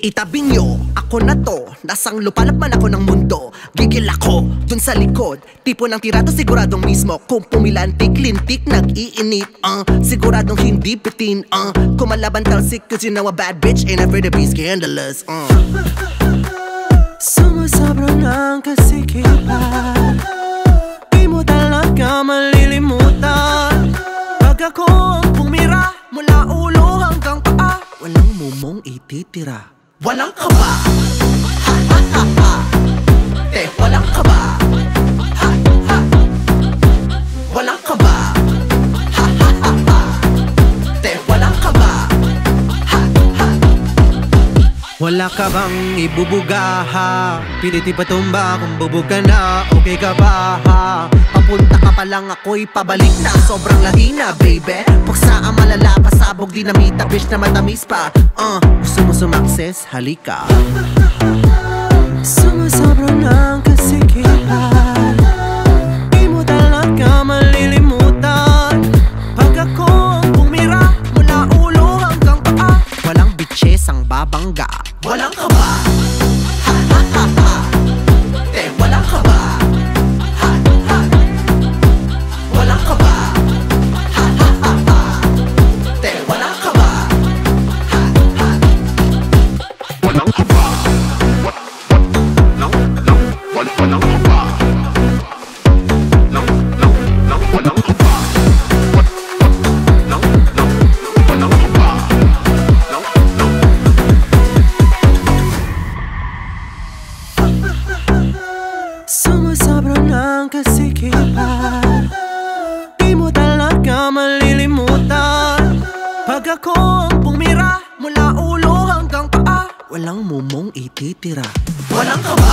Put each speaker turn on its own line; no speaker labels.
Itabi nyo, ako na to. Nasang lupalap man ako ng mundo. Gigil ako, dun sa likod. Tipo ng tirado siguradong mismo. Kung pumilantik, lintik, nag-iinip siguradong hindi bitin Kumalaban talsik, cause you know a bad bitch ain't ever to be scandalous
Sumasabra ng kasikipan, di mo talaga malilimutan. Pag ako ang pumira, mula ulo hanggang paa,
walang mumong ititira.
walang kaba. Ha ha ha ha. Te, walang kaba. Ha ha. Walang kaba. Ha ha ha ha. Te, walang kaba. Ha ha. Wala ka bang ibubuga ha? Pilit ipatumba kung bubog ka na. Okay ka ba ha?
Papunta ka pa lang ako'y pabalik na. Sobrang lahina baby. Puksa ang malala, pasabog dinamita. Bitch na matamis pa gusto mo sumakses? Halika.
Sumasabra ng kasikipan, di mo talaga malilimutan. Pag ako ang pumira, mula ulo hanggang paa,
Walang bitches ang babangga.
walang kaba. Ha ha ha ha. Te, walang kaba. Ha ha. Walang kaba. Ha ha ha ha. Te, walang kaba. Ha ha.
Walang kaba. Walang kaba. Walang kaba.
Sumasabra ng kasikipan, di mo talaga malilimutan. Pag ako ang pumira, mula ulo hanggang paa,
Walang mumong ititira.
walang kaba.